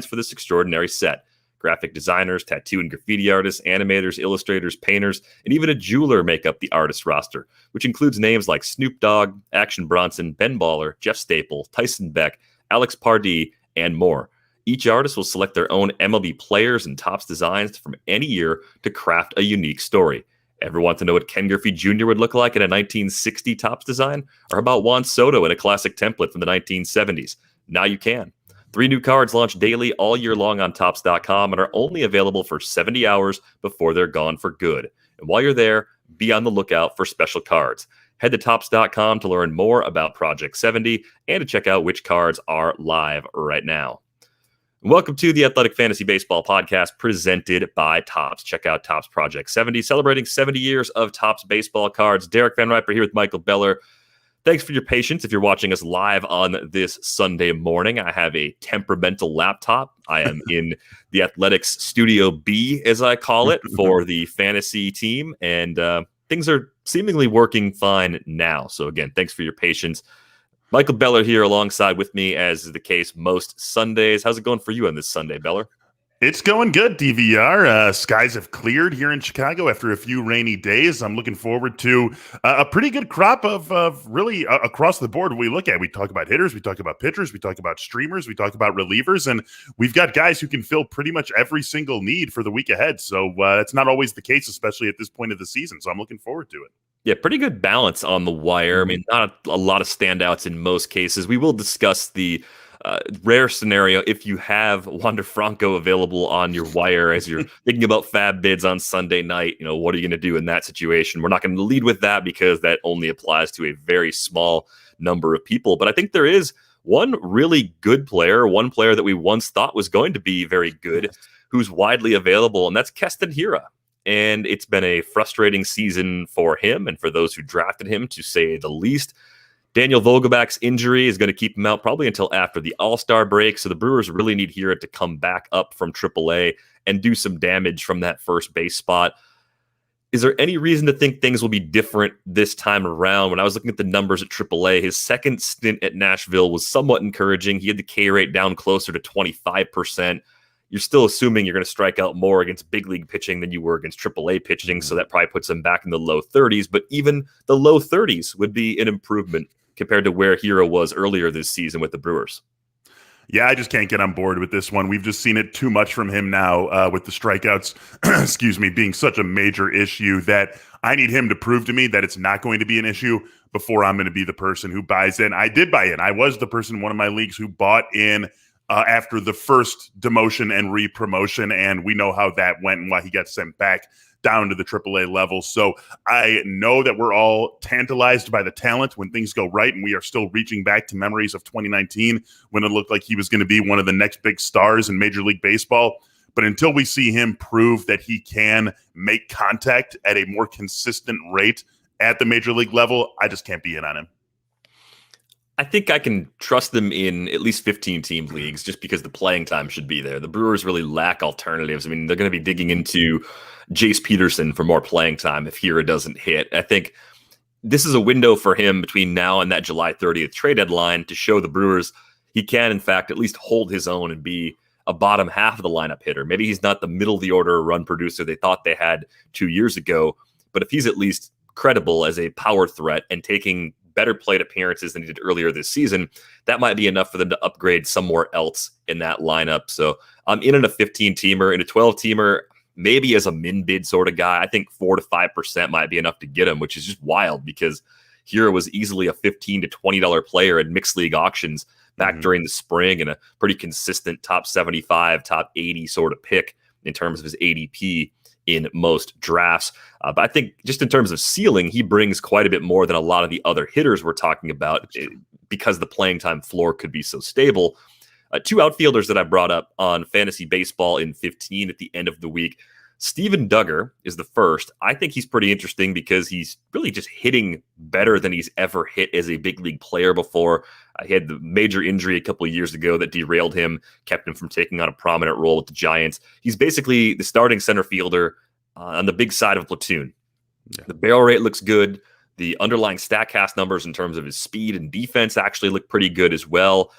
for this extraordinary set. Graphic designers, tattoo and graffiti artists, animators, illustrators, painters, and even a jeweler make up the artist roster, which includes names like Snoop Dogg, Action Bronson, Ben Baller, Jeff Staple, Tyson Beck, Alex Pardee, and more. Each artist will select their own MLB players and Topps designs from any year to craft a unique story. Ever want to know what Ken Griffey Jr. would look like in a 1960 Topps design? Or how about Juan Soto in a classic template from the 1970s? Now you can. 3 new cards launch daily all year long on Topps.com and are only available for 70 hours before they're gone for good. And while you're there, be on the lookout for special cards. Head to Topps.com to learn more about Project 70 and to check out which cards are live right now. Welcome to the Athletic Fantasy Baseball Podcast presented by Topps. Check out Topps Project 70, celebrating 70 years of Topps baseball cards. Derek Van Riper here with Michael Beller. Thanks for your patience if you're watching us live on this Sunday morning. I have a temperamental laptop. I am in the Athletics Studio B, as I call it, for the fantasy team, and things are seemingly working fine now. So again, thanks for your patience. Michael Beller here alongside with me, as is the case most Sundays. How's it going for you on this Sunday, Beller? It's going good, DVR. Skies have cleared here in Chicago after a few rainy days. I'm looking forward to a pretty good crop of really across the board. We look at, we talk about hitters, we talk about pitchers, we talk about streamers, we talk about relievers, and we've got guys who can fill pretty much every single need for the week ahead. So that's not always the case, especially at this point of the season. So I'm looking forward to it. Yeah, pretty good balance on the wire. I mean, not a lot of standouts in most cases. We will discuss the rare scenario if you have Wander Franco available on your wire as you're thinking about FAB bids on Sunday night. You know, what are you going to do in that situation? We're not going to lead with that because that only applies to a very small number of people. But I think there is one really good player, one player that we once thought was going to be very good, who's widely available, and that's Keston Hiura. And it's been a frustrating season for him and for those who drafted him, to say the least. Daniel Vogelback's injury is going to keep him out probably until after the All-Star break, so the Brewers really need Hiura to come back up from AAA and do some damage from that first base spot. Is there any reason to think things will be different this time around? When I was looking at the numbers at AAA, his second stint at Nashville was somewhat encouraging. He had the K rate down closer to 25%. You're still assuming you're going to strike out more against big league pitching than you were against AAA pitching, so that probably puts him back in the low 30s. But even the low 30s would be an improvement compared to where Hiura was earlier this season with the Brewers. Yeah, I just can't get on board with this one. We've just seen it too much from him now with the strikeouts, being such a major issue that I need him to prove to me that it's not going to be an issue before I'm going to be the person who buys in. I did buy in. I was the person in one of my leagues who bought in after the first demotion and re-promotion, and we know how that went and why he got sent back down to the AAA level. So I know that we're all tantalized by the talent when things go right, and we are still reaching back to memories of 2019 when it looked like he was going to be one of the next big stars in Major League Baseball. But until we see him prove that he can make contact at a more consistent rate at the Major League level, I just can't be in on him. I think I can trust them in at least 15-team leagues just because the playing time should be there. The Brewers really lack alternatives. I mean, they're going to be digging into Jace Peterson for more playing time if Hiura doesn't hit. I think this is a window for him between now and that July 30th trade deadline to show the Brewers he can, in fact, at least hold his own and be a bottom half of the lineup hitter. Maybe he's not the middle of the order run producer they thought they had 2 years ago, but if he's at least credible as a power threat and taking better plate appearances than he did earlier this season, that might be enough for them to upgrade somewhere else in that lineup. So I'm in a 15-teamer. In a 12-teamer, maybe as a min-bid sort of guy, I think 4 to 5% might be enough to get him, which is just wild because Hiura was easily a $15 to $20 player at mixed league auctions back during the spring, and a pretty consistent top 75, top 80 sort of pick in terms of his ADP in most drafts. But I think just in terms of ceiling, he brings quite a bit more than a lot of the other hitters we're talking about because the playing time floor could be so stable. 2 outfielders that I brought up on Fantasy Baseball in 15 at the end of the week. Steven Duggar is the first. I think he's pretty interesting because he's really just hitting better than he's ever hit as a big league player before. He had the major injury a couple of years ago that derailed him, kept him from taking on a prominent role with the Giants. He's basically the starting center fielder on the big side of a platoon. Yeah. The barrel rate looks good. The underlying StatCast numbers in terms of his speed and defense actually look pretty good as well.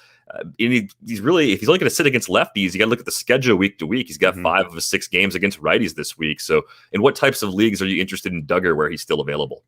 He's really, if he's only going to sit against lefties, you got to look at the schedule week to week. He's got 5 of his 6 games against righties this week. So in what types of leagues are you interested in Duggar where he's still available?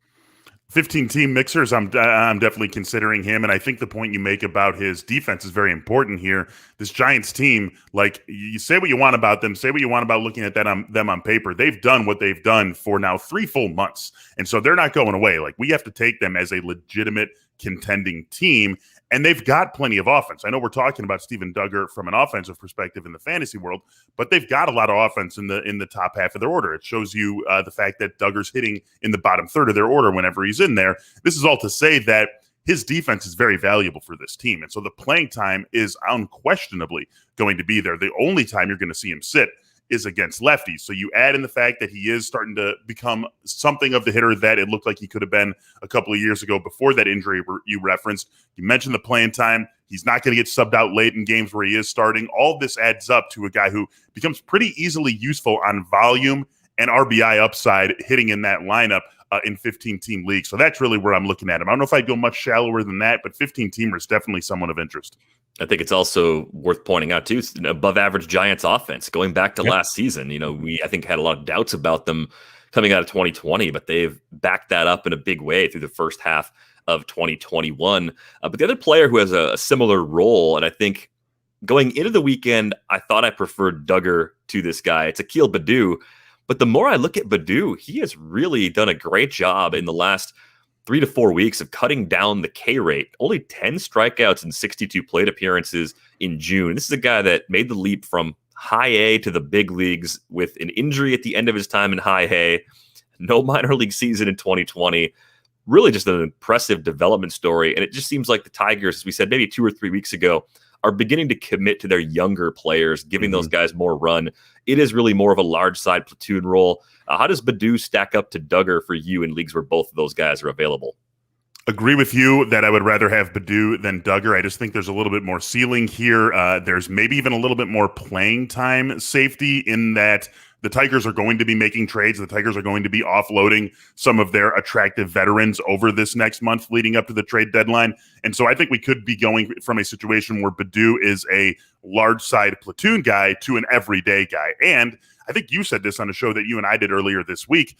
15-team mixers, I'm definitely considering him, and I think the point you make about his defense is very important here. This Giants team, like, you say what you want about them, say what you want about looking at them on paper. They've done what they've done for now 3 full months, and so they're not going away. Like, we have to take them as a legitimate contending team, and they've got plenty of offense. I know we're talking about Steven Duggar from an offensive perspective in the fantasy world, but they've got a lot of offense in the top half of their order. It shows you the fact that Duggar's hitting in the bottom third of their order whenever he's in there. This is all to say that his defense is very valuable for this team, and so the playing time is unquestionably going to be there. The only time you're going to see him sit is against lefties. So you add in the fact that he is starting to become something of the hitter that it looked like he could have been a couple of years ago before that injury you referenced. You mentioned the playing time. He's not going to get subbed out late in games where he is starting. All this adds up to a guy who becomes pretty easily useful on volume and RBI upside hitting in that lineup in 15-team leagues. So that's really where I'm looking at him. I don't know if I'd go much shallower than that, but 15-teamer is definitely someone of interest. I think it's also worth pointing out, too, it's an above-average Giants offense. Going back to last season, we, I think, had a lot of doubts about them coming out of 2020, but they've backed that up in a big way through the first half of 2021. But the other player who has a similar role, and I think going into the weekend, I thought I preferred Duggar to this guy. It's Akil Baddoo. But the more I look at Baddoo, he has really done a great job in the last 3 to 4 weeks of cutting down the K rate. Only 10 strikeouts and 62 plate appearances in June. This is a guy that made the leap from high A to the big leagues with an injury at the end of his time in high A, no minor league season in 2020. Really just an impressive development story. And it just seems like the Tigers, as we said maybe 2 or 3 weeks ago, are beginning to commit to their younger players, giving those guys more run. It is really more of a large side platoon role. How does Baddoo stack up to Duggar for you in leagues where both of those guys are available? Agree with you that I would rather have Baddoo than Duggar. I just think there's a little bit more ceiling here. There's maybe even a little bit more playing time safety in that the Tigers are going to be making trades. The Tigers are going to be offloading some of their attractive veterans over this next month leading up to the trade deadline. And so I think we could be going from a situation where Baddoo is a large side platoon guy to an everyday guy. And I think you said this on a show that you and I did earlier this week.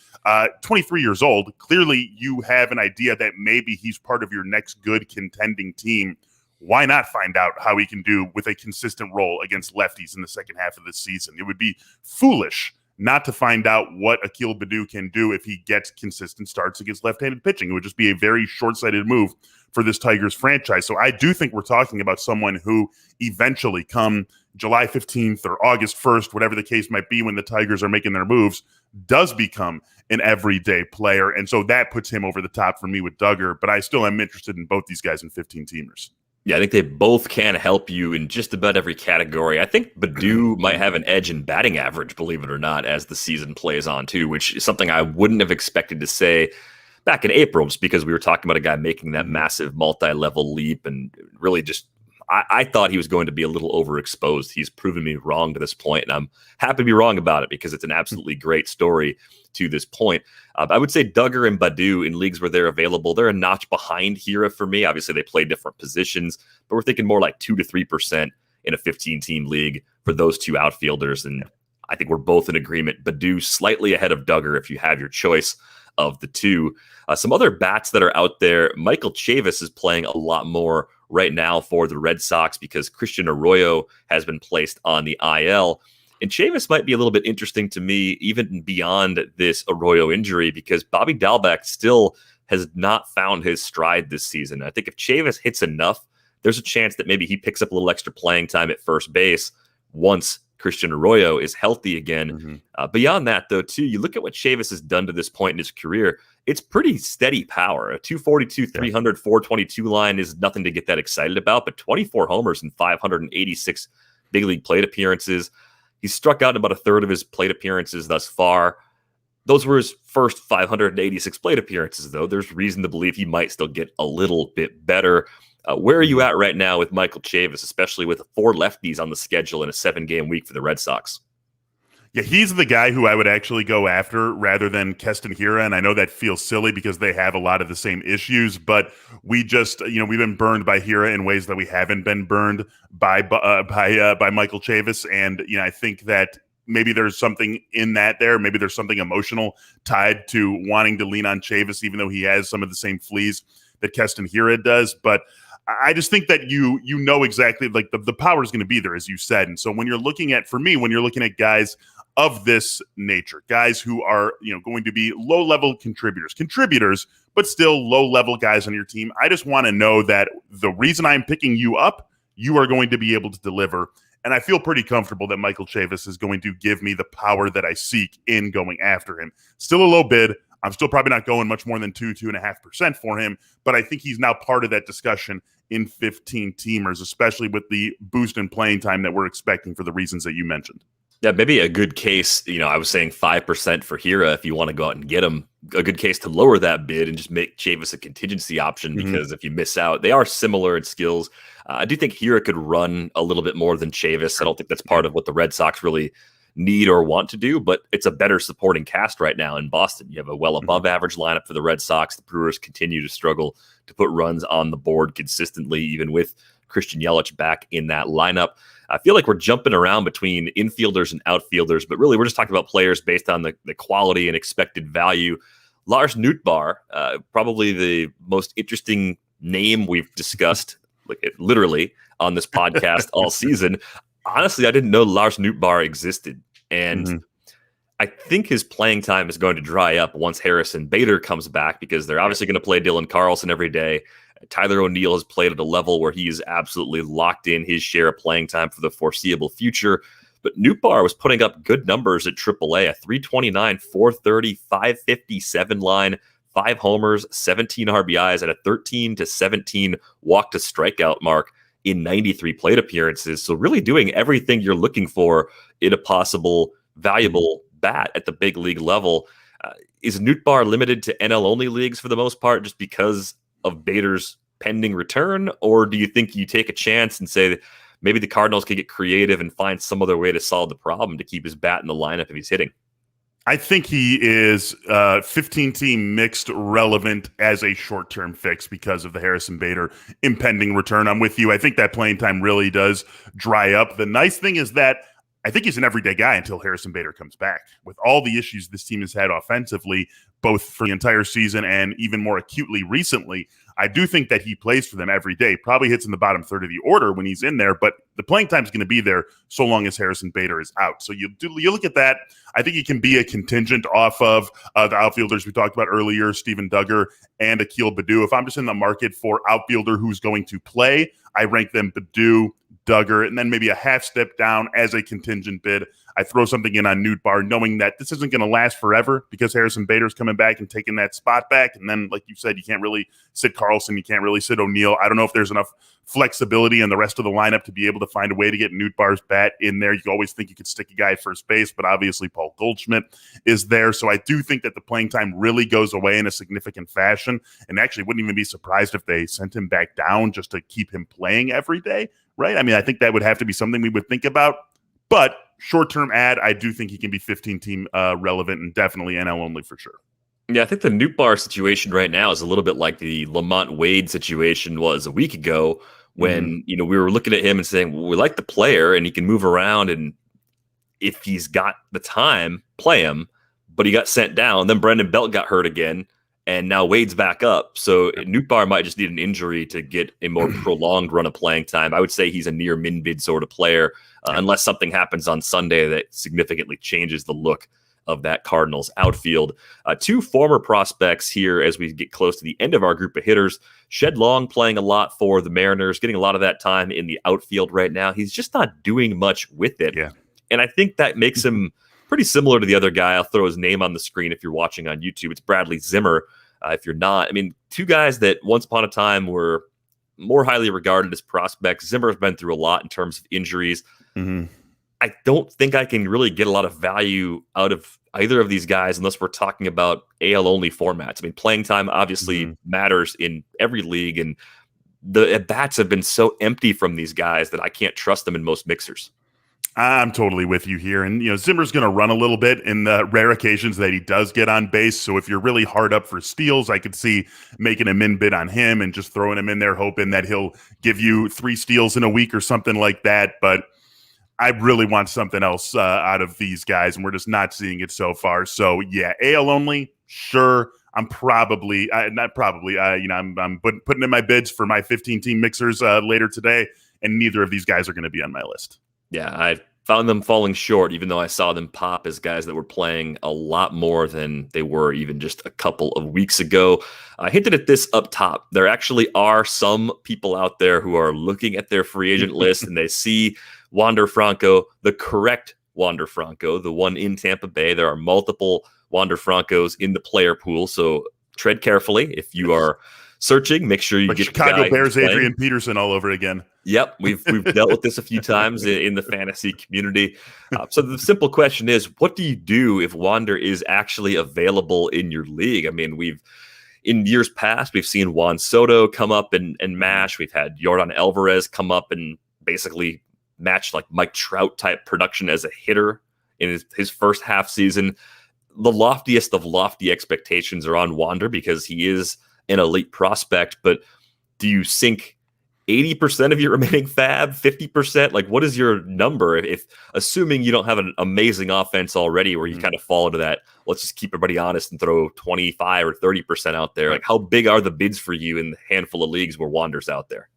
23 years old. Clearly, you have an idea that maybe he's part of your next good contending team. Why not find out how he can do with a consistent role against lefties in the second half of this season? It would be foolish not to find out what Akil Baddoo can do if he gets consistent starts against left-handed pitching. It would just be a very short-sighted move for this Tigers franchise. So I do think we're talking about someone who eventually, come July 15th or August 1st, whatever the case might be when the Tigers are making their moves, does become an everyday player. And so that puts him over the top for me with Duggar, but I still am interested in both these guys in 15-teamers. Yeah, I think they both can help you in just about every category. I think Baddoo might have an edge in batting average, believe it or not, as the season plays on too, which is something I wouldn't have expected to say back in April, just because we were talking about a guy making that massive multi-level leap and really just I thought he was going to be a little overexposed. He's proven me wrong to this point, and I'm happy to be wrong about it because it's an absolutely great story to this point. I would say Duggar and Baddoo in leagues where they're available, they're a notch behind Hiura for me. Obviously, they play different positions, but we're thinking more like 2 to 3% in a 15-team league for those two outfielders, and I think we're both in agreement. Baddoo slightly ahead of Duggar if you have your choice of the two. Some other bats that are out there, Michael Chavis is playing a lot more right now for the Red Sox because Christian Arroyo has been placed on the IL. And Chavis might be a little bit interesting to me even beyond this Arroyo injury because Bobby Dalbec still has not found his stride this season. I think if Chavis hits enough, there's a chance that maybe he picks up a little extra playing time at first base once Christian Arroyo is healthy again. Beyond that, though, too, you look at what Chavis has done to this point in his career, it's pretty steady power. A 242, 300, 422 line is nothing to get that excited about, but 24 homers and 586 big league plate appearances. He's struck out in about a third of his plate appearances thus far. Those were his first 586 plate appearances, though. There's reason to believe he might still get a little bit better. Where are you at right now with Michael Chavis, especially with 4 lefties on the schedule in a 7-game week for the Red Sox? Yeah, he's the guy who I would actually go after rather than Keston Hiura. And I know that feels silly because they have a lot of the same issues, but we just, we've been burned by Hiura in ways that we haven't been burned by Michael Chavis. And, I think that maybe there's something in that there. Maybe there's something emotional tied to wanting to lean on Chavis, even though he has some of the same fleas that Keston Hiura does. But I just think that you know exactly, like, the power is going to be there, as you said. And so when you're looking at guys of this nature, guys who are, going to be low-level contributors, but still low-level guys on your team, I just want to know that the reason I'm picking you up, you are going to be able to deliver. And I feel pretty comfortable that Michael Chavis is going to give me the power that I seek in going after him. Still a low bid. I'm still probably not going much more than 2.5% for him, but I think he's now part of that discussion in 15 teamers, especially with the boost in playing time that we're expecting for the reasons that you mentioned. Yeah, maybe a good case, I was saying 5% for Hiura if you want to go out and get him. A good case to lower that bid and just make Chavis a contingency option, because if you miss out, they are similar in skills. I do think Hiura could run a little bit more than Chavis. I don't think that's part of what the Red Sox really need or want to do, but it's a better supporting cast right now in Boston. You have a well above average lineup for the Red Sox. The Brewers continue to struggle to put runs on the board consistently, even with Christian Yelich back in that lineup. I feel like we're jumping around between infielders and outfielders, but really we're just talking about players based on the quality and expected value. Lars Nootbaar, probably the most interesting name we've discussed, literally on this podcast all season. Honestly, I didn't know Lars Nootbaar existed. And I think his playing time is going to dry up once Harrison Bader comes back, because they're obviously going to play Dylan Carlson every day. Tyler O'Neill has played at a level where he is absolutely locked in his share of playing time for the foreseeable future. But Nootbaar was putting up good numbers at AAA, a 329, 430, 557 line, 5 homers, 17 RBIs at a 13-17 walk to strikeout mark in 93 plate appearances. So really doing everything you're looking for in a possible valuable bat at the big league level. Is Nootbaar limited to NL only leagues for the most part just because of Bader's pending return? Or do you think you take a chance and say that maybe the Cardinals could get creative and find some other way to solve the problem to keep his bat in the lineup if he's hitting? I think he is 15-team mixed relevant as a short-term fix because of the Harrison Bader impending return. I'm with you. I think that playing time really does dry up. The nice thing is that I think he's an everyday guy until Harrison Bader comes back. With all the issues this team has had offensively, both for the entire season and even more acutely recently, I do think that he plays for them every day, probably hits in the bottom third of the order when he's in there, but the playing time is going to be there so long as Harrison Bader is out. So you look at that. I think he can be a contingent off of the outfielders we talked about earlier, Steven Duggar and Akil Baddoo. If I'm just in the market for outfielder who's going to play, I rank them Baddoo, Duggar, and then maybe a half step down as a contingent bid. I throw something in on Nootbaar, knowing that this isn't going to last forever because Harrison Bader's coming back and taking that spot back. And then, like you said, you can't really sit Carlson. You can't really sit O'Neill. I don't know if there's enough flexibility in the rest of the lineup to be able to find a way to get Nootbaar's bat in there. You always think you could stick a guy at first base, but obviously Paul Goldschmidt is there. So I do think that the playing time really goes away in a significant fashion, and actually wouldn't even be surprised if they sent him back down just to keep him playing every day, right? I mean, I think that would have to be something we would think about, but short-term ad, I do think he can be 15-team relevant and definitely NL only for sure. Yeah, I think the Nootbaar situation right now is a little bit like the Lamont Wade situation was a week ago when, we were looking at him and saying, well, we like the player and he can move around, and if he's got the time, play him, but he got sent down. Then Brendan Belt got hurt again, and now Wade's back up. So Nootbaar might just need an injury to get a more prolonged run of playing time. I would say he's a near min-bid sort of player, unless something happens on Sunday that significantly changes the look of that Cardinals outfield. 2 former prospects here as we get close to the end of our group of hitters. Shed Long playing a lot for the Mariners, getting a lot of that time in the outfield right now. He's just not doing much with it. Yeah. And I think that makes him pretty similar to the other guy. I'll throw his name on the screen if you're watching on YouTube. It's Bradley Zimmer. If you're not, I mean, 2 guys that once upon a time were more highly regarded as prospects. Zimmer's been through a lot in terms of injuries. I don't think I can really get a lot of value out of either of these guys unless we're talking about AL only formats. I mean, playing time obviously matters in every league, and the at-bats have been so empty from these guys that I can't trust them in most mixers. I'm totally with you here. And, Zimmer's going to run a little bit in the rare occasions that he does get on base. So if you're really hard up for steals, I could see making a min bid on him and just throwing him in there, hoping that he'll give you 3 steals in a week or something like that. But I really want something else out of these guys, and we're just not seeing it so far. So, yeah, AL only, sure. I'm probably not probably. I'm putting in my bids for my 15-team mixers later today, and neither of these guys are going to be on my list. Yeah, I found them falling short, even though I saw them pop as guys that were playing a lot more than they were even just a couple of weeks ago. I hinted at this up top. There actually are some people out there who are looking at their free agent list and they see Wander Franco, the correct Wander Franco, the one in Tampa Bay. There are multiple Wander Francos in the player pool, so tread carefully if you are searching. Make sure you get Chicago Bears Adrian Peterson all over again. Yep, we've dealt with this a few times in the fantasy community. So the simple question is, what do you do if Wander is actually available in your league? I mean, in years past, we've seen Juan Soto come up and mash. We've had Yordan Alvarez come up and basically match like Mike Trout type production as a hitter in his first half season. The loftiest of lofty expectations are on Wander because he is an elite prospect, but do you sink 80% of your remaining FAB, 50%? Like, what is your number? If assuming you don't have an amazing offense already where you kind of fall into that, let's just keep everybody honest and throw 25 or 30% out there. Like, how big are the bids for you in the handful of leagues where Wander's out there?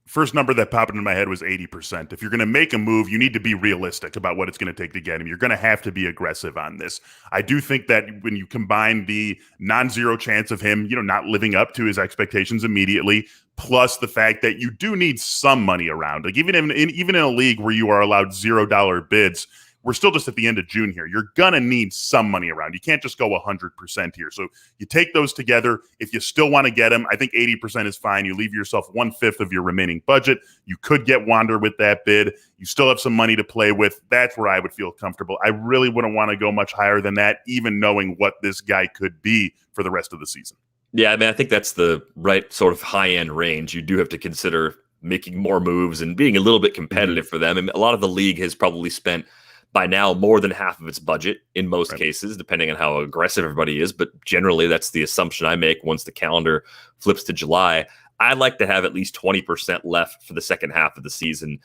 First number that popped into my head was 80%. If you're going to make a move, you need to be realistic about what it's going to take to get him. You're going to have to be aggressive on this. I do think that when you combine the non-zero chance of him, not living up to his expectations immediately, plus the fact that you do need some money around, like even in a league where you are allowed $0 bids, we're still just at the end of June here. You're going to need some money around. You can't just go 100% here. So you take those together. If you still want to get him, I think 80% is fine. You leave yourself 1/5 of your remaining budget. You could get Wander with that bid. You still have some money to play with. That's where I would feel comfortable. I really wouldn't want to go much higher than that, even knowing what this guy could be for the rest of the season. Yeah, I mean, I think that's the right sort of high-end range. You do have to consider making more moves and being a little bit competitive for them. And a lot of the league has probably spent by now more than half of its budget in most cases, depending on how aggressive everybody is. But generally, that's the assumption I make once the calendar flips to July. I like to have at least 20% left for the second half of the season.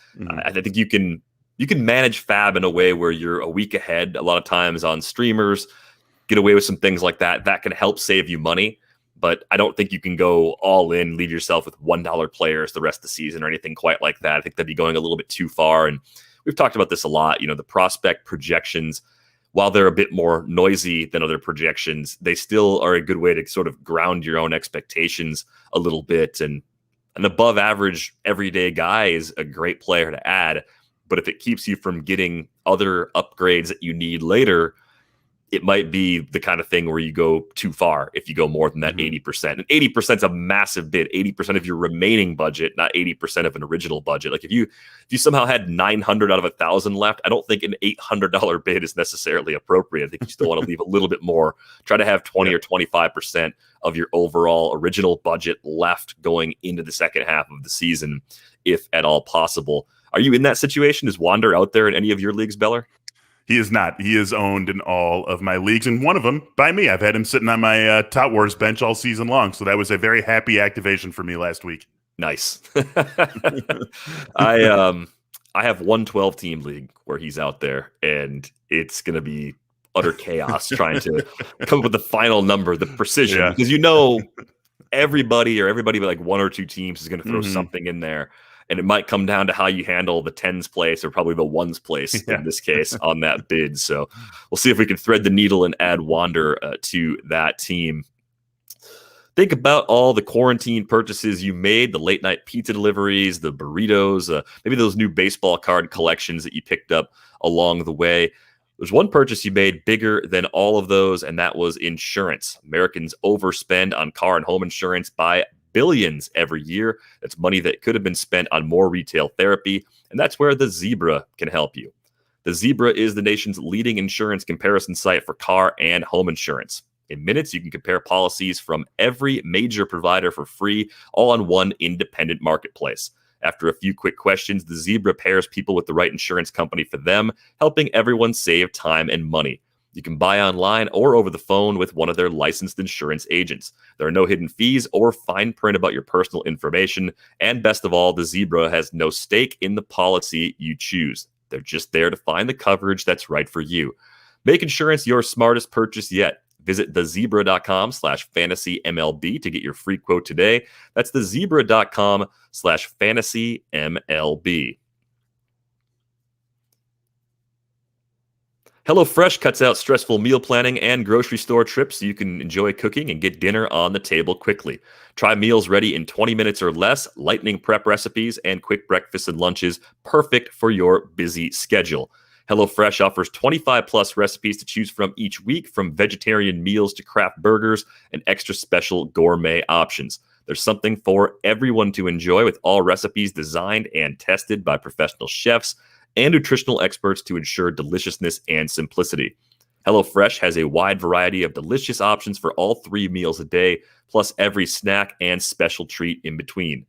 I think you can manage FAB in a way where you're a week ahead. A lot of times on streamers, get away with some things like that. That can help save you money. But I don't think you can go all in, leave yourself with $1 players the rest of the season or anything quite like that. I think that'd be going a little bit too far. And we've talked about this a lot. The prospect projections, while they're a bit more noisy than other projections, they still are a good way to sort of ground your own expectations a little bit. And an above average everyday guy is a great player to add. But if it keeps you from getting other upgrades that you need later, it might be the kind of thing where you go too far if you go more than that 80%. And 80% is a massive bid, 80% of your remaining budget, not 80% of an original budget. Like if you somehow had 900 out of 1,000 left, I don't think an $800 bid is necessarily appropriate. I think you still want to leave a little bit more. Try to have 20 or 25% of your overall original budget left going into the second half of the season, if at all possible. Are you in that situation? Is Wander out there in any of your leagues, Beller? He is not. He is owned in all of my leagues, and one of them by me. I've had him sitting on my Tout Wars bench all season long, so that was a very happy activation for me last week. Nice. I have one 12-team league where he's out there, and it's going to be utter chaos trying to come up with the final number, the precision, because everybody but like one or two teams is going to throw something in there. And it might come down to how you handle the 10s place or probably the 1s place in this case on that bid. So we'll see if we can thread the needle and add Wander to that team. Think about all the quarantine purchases you made, the late night pizza deliveries, the burritos, maybe those new baseball card collections that you picked up along the way. There's one purchase you made bigger than all of those, and that was insurance. Americans overspend on car and home insurance by billions every year. That's money that could have been spent on more retail therapy, and that's where the Zebra can help you. The Zebra is the nation's leading insurance comparison site for car and home insurance. In minutes, you can compare policies from every major provider for free, all on one independent marketplace. After a few quick questions, the Zebra pairs people with the right insurance company for them, helping everyone save time and money. You can buy online or over the phone with one of their licensed insurance agents. There are no hidden fees or fine print about your personal information. And best of all, the Zebra has no stake in the policy you choose. They're just there to find the coverage that's right for you. Make insurance your smartest purchase yet. Visit thezebra.com/fantasymlb to get your free quote today. That's thezebra.com/fantasymlb. HelloFresh cuts out stressful meal planning and grocery store trips so you can enjoy cooking and get dinner on the table quickly. Try meals ready in 20 minutes or less, lightning prep recipes, and quick breakfasts and lunches, perfect for your busy schedule. HelloFresh offers 25-plus recipes to choose from each week, from vegetarian meals to craft burgers and extra special gourmet options. There's something for everyone to enjoy, with all recipes designed and tested by professional chefs and nutritional experts to ensure deliciousness and simplicity. HelloFresh has a wide variety of delicious options for all 3 meals a day, plus every snack and special treat in between.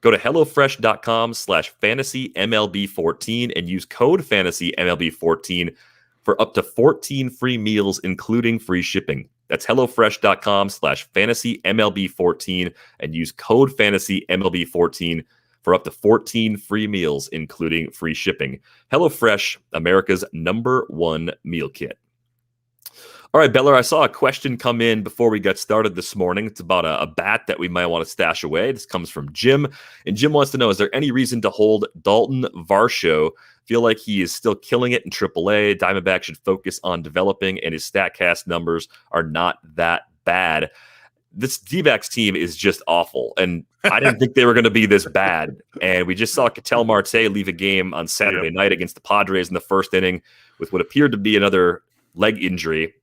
Go to HelloFresh.com/fantasymlb14 and use code FANTASYMLB14 for up to 14 free meals, including free shipping. That's HelloFresh.com/fantasymlb14 and use code FANTASYMLB14 for up to 14 free meals, including free shipping. HelloFresh, America's #1 meal kit. All right, Beller, I saw a question come in before we got started this morning. It's about a bat that we might want to stash away. This comes from Jim. And Jim wants to know, is there any reason to hold Dalton Varsho? Feel like he is still killing it in AAA. Diamondback should focus on developing, and his StatCast numbers are not that bad. This D-backs team is just awful, and I didn't think they were going to be this bad. And we just saw Ketel Marte leave a game on Saturday night against the Padres in the first inning with what appeared to be another leg injury.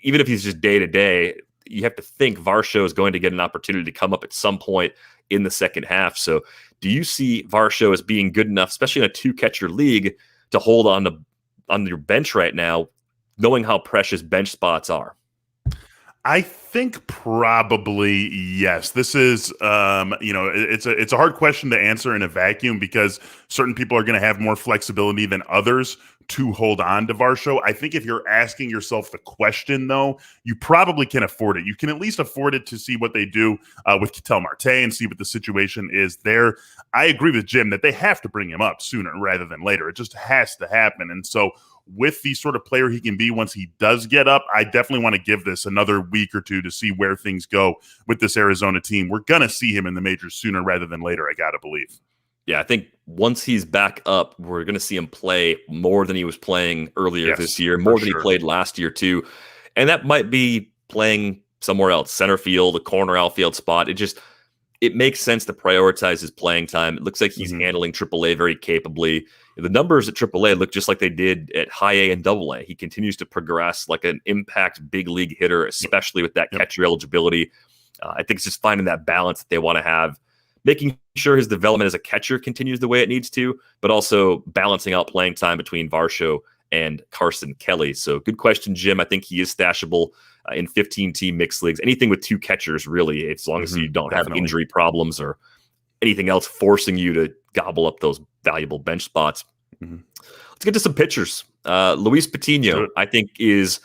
Even if he's just day-to-day, you have to think Varsho is going to get an opportunity to come up at some point in the second half. So do you see Varsho as being good enough, especially in a 2-catcher league, to hold on your bench right now, knowing how precious bench spots are? I think probably yes. This is, it's a hard question to answer in a vacuum because certain people are going to have more flexibility than others to hold on to Varsho. I think if you're asking yourself the question, though, you probably can afford it. You can at least afford it to see what they do with Ketel Marte and see what the situation is there. I agree with Jim that they have to bring him up sooner rather than later. It just has to happen. And so with the sort of player he can be once he does get up, I definitely want to give this another week or two to see where things go with this Arizona team. We're going to see him in the majors sooner rather than later, I got to believe. Yeah, I think once he's back up, we're going to see him play more than he was playing earlier this year, more than he played last year too. And that might be playing somewhere else, center field, a corner outfield spot. It makes sense to prioritize his playing time. It looks like he's handling AAA very capably. The numbers at AAA look just like they did at high A and AA. He continues to progress like an impact big league hitter, especially with that catcher eligibility. I think it's just finding that balance that they want to have, making sure his development as a catcher continues the way it needs to, but also balancing out playing time between Varsho and Carson Kelly. So good question, Jim. I think he is stashable in 15-team mixed leagues. Anything with 2 catchers, really, as long as you don't have injury problems or anything else forcing you to gobble up those valuable bench spots. Let's get to some pitchers. Luis Patiño, I think, is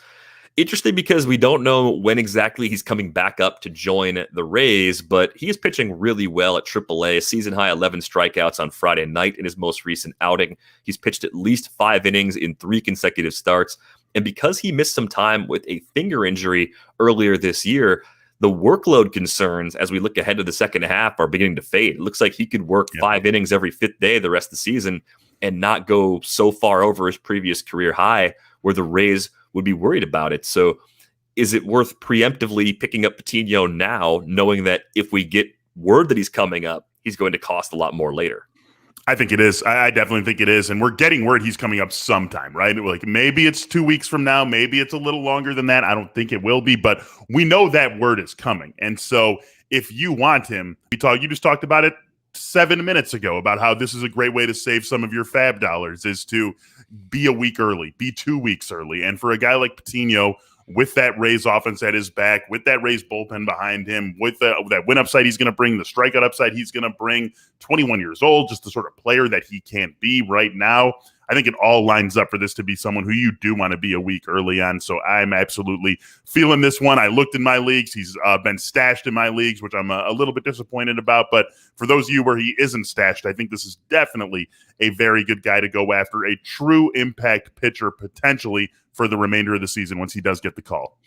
interesting because we don't know when exactly he's coming back up to join the Rays, but he is pitching really well at AAA. Season high 11 strikeouts on Friday night in his most recent outing. He's pitched at least 5 innings in 3 consecutive starts. And because he missed some time with a finger injury earlier this year, the workload concerns as we look ahead to the second half are beginning to fade. It looks like he could work 5 innings every 5th day the rest of the season and not go so far over his previous career high where the Rays would be worried about it. So is it worth preemptively picking up Patiño now, knowing that if we get word that he's coming up, he's going to cost a lot more later? I think it is. I definitely think it is. And we're getting word he's coming up sometime, right? Like maybe it's 2 weeks from now. Maybe it's a little longer than that. I don't think it will be, but we know that word is coming. And so if you want him, you just talked about it 7 minutes ago about how this is a great way to save some of your FAB dollars is to be a week early, be 2 weeks early. And for a guy like Patiño, with that Rays offense at his back, with that Rays bullpen behind him, with that win upside he's going to bring, the strikeout upside he's going to bring, 21 years old, just the sort of player that he can be right now. I think it all lines up for this to be someone who you do want to be a week early on. So I'm absolutely feeling this one. I looked in my leagues. He's been stashed in my leagues, which I'm a little bit disappointed about. But for those of you where he isn't stashed, I think this is definitely a very good guy to go after, a true impact pitcher potentially for the remainder of the season once he does get the call.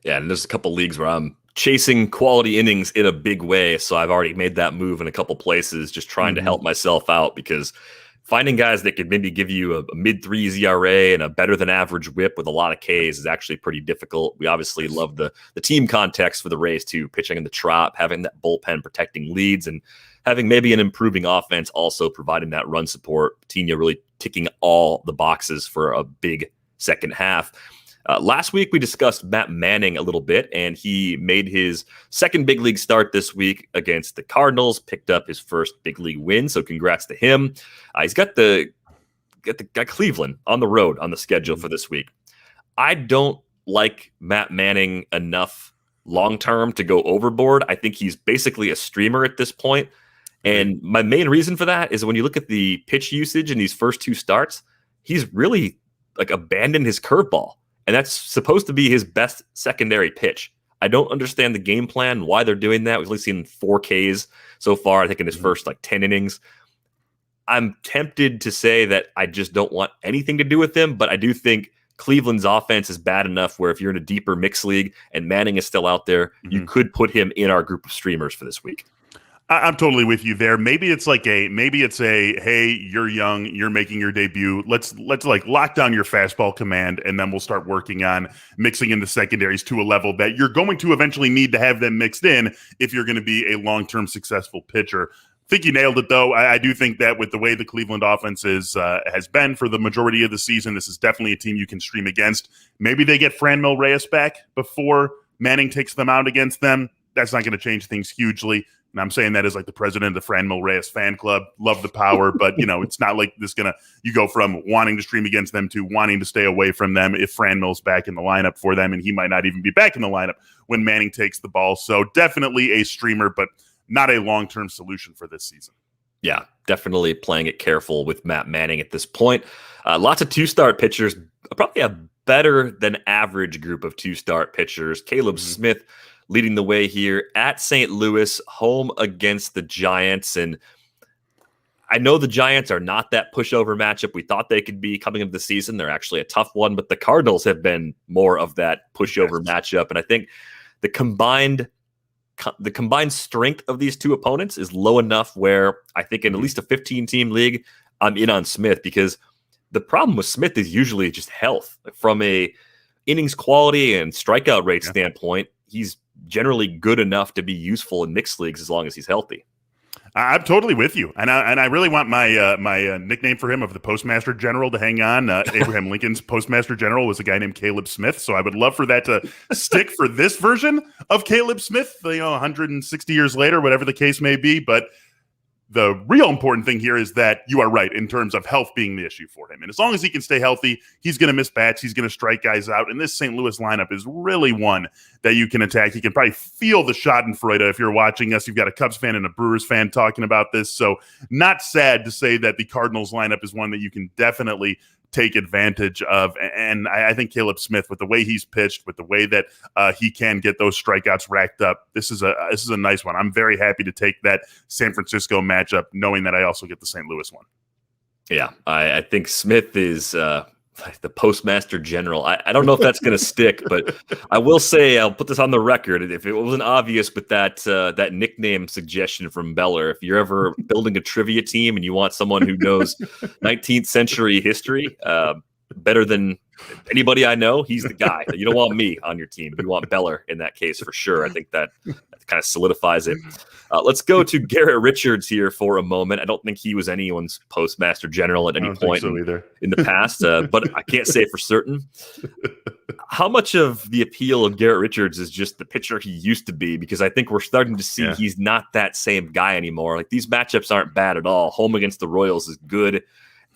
Yeah, and there's a couple leagues where I'm chasing quality innings in a big way. So I've already made that move in a couple places, just trying to help myself out, because finding guys that could maybe give you a mid-threes ERA and a better-than-average whip with a lot of Ks is actually pretty difficult. We obviously love the team context for the Rays, too, pitching in the Trop, having that bullpen protecting leads, and having maybe an improving offense also providing that run support. Patiño really ticking all the boxes for a big second half. Last week, we discussed Matt Manning a little bit, and he made his second big league start this week against the Cardinals, picked up his first big league win, so congrats to him. He's got Cleveland on the road on the schedule for this week. I don't like Matt Manning enough long-term to go overboard. I think he's basically a streamer at this point, and my main reason for that is when you look at the pitch usage in these first two starts, he's really abandoned his curveball. And that's supposed to be his best secondary pitch. I don't understand the game plan, why they're doing that. We've only seen 4 Ks so far, I think, in his first 10 innings. I'm tempted to say that I just don't want anything to do with him, but I do think Cleveland's offense is bad enough where if you're in a deeper mixed league and Manning is still out there, you could put him in our group of streamers for this week. I'm totally with you there. Maybe it's hey, you're young, you're making your debut. Let's lock down your fastball command, and then we'll start working on mixing in the secondaries to a level that you're going to eventually need to have them mixed in if you're going to be a long-term successful pitcher. I think you nailed it, though. I do think that with the way the Cleveland offense has been for the majority of the season, this is definitely a team you can stream against. Maybe they get Franmil Reyes back before Manning takes them out against them. That's not going to change things hugely. And I'm saying that as the president of the Franmil Reyes fan club. Love the power, but it's not like this you go from wanting to stream against them to wanting to stay away from them if Franmil's back in the lineup for them, and he might not even be back in the lineup when Manning takes the ball. So definitely a streamer, but not a long-term solution for this season. Yeah, definitely playing it careful with Matt Manning at this point. Lots of 2-start pitchers, probably a better than average group of 2-start pitchers. Caleb Smith leading the way here at St. Louis, home against the Giants. And I know the Giants are not that pushover matchup we thought they could be coming into the season. They're actually a tough one, but the Cardinals have been more of that pushover matchup. And I think the combined strength of these two opponents is low enough where I think in at least a 15-team league, I'm in on Smith, because the problem with Smith is usually just health. From a innings quality and strikeout rate standpoint, he's generally good enough to be useful in mixed leagues as long as he's healthy. I'm totally with you, and I really want my nickname for him of the Postmaster General to hang on. Abraham Lincoln's Postmaster General was a guy named Caleb Smith, so I would love for that to stick for this version of Caleb Smith. 160 years later, whatever the case may be, but the real important thing here is that you are right in terms of health being the issue for him. And as long as he can stay healthy, he's going to miss bats. He's going to strike guys out. And this St. Louis lineup is really one that you can attack. You can probably feel the schadenfreude if you're watching us. You've got a Cubs fan and a Brewers fan talking about this. So not sad to say that the Cardinals lineup is one that you can definitely take advantage of. And I think Caleb Smith, with the way he's pitched, with the way that he can get those strikeouts racked up, this is a nice one. I'm very happy to take that San Francisco matchup, knowing that I also get the St. Louis one. Yeah, I think Smith is the Postmaster General. I don't know if that's going to stick, but I will say, I'll put this on the record. If it wasn't obvious with that nickname suggestion from Beller, if you're ever building a trivia team and you want someone who knows 19th century history better than anybody I know, he's the guy. You don't want me on your team. You want Beller in that case for sure. I think that kind of solidifies it. Let's go to Garrett Richards here for a moment. I don't think he was anyone's Postmaster General at any point in the past, but I can't say for certain. How much of the appeal of Garrett Richards is just the pitcher he used to be? Because I think we're starting to see he's not that same guy anymore. These matchups aren't bad at all. Home against the Royals is good.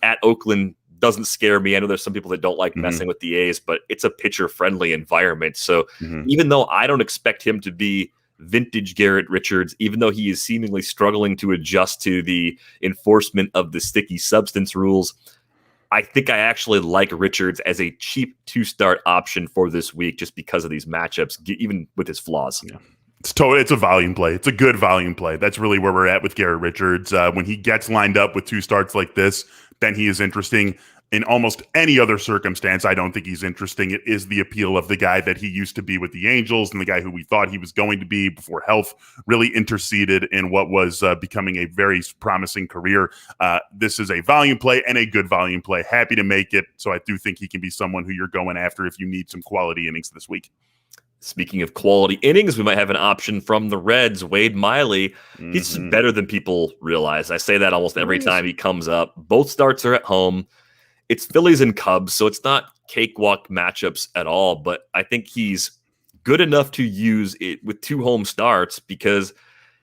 At Oakland, doesn't scare me. I know there's some people that don't like messing with the A's, but it's a pitcher-friendly environment. So even though I don't expect him to be vintage Garrett Richards, even though he is seemingly struggling to adjust to the enforcement of the sticky substance rules, I think I actually like Richards as a cheap 2-start option for this week just because of these matchups, even with his flaws. Yeah. It's a volume play. It's a good volume play. That's really where we're at with Garrett Richards. When he gets lined up with 2 starts like this, then he is interesting. In almost any other circumstance, I don't think he's interesting. It is the appeal of the guy that he used to be with the Angels and the guy who we thought he was going to be before health really interceded in what was becoming a very promising career. This is a volume play and a good volume play. Happy to make it. So I do think he can be someone who you're going after if you need some quality innings this week. Speaking of quality innings, we might have an option from the Reds, Wade Miley. He's better than people realize. I say that almost every time he comes up. Both starts are at home. It's Phillies and Cubs, so it's not cakewalk matchups at all, but I think he's good enough to use it with 2 home starts because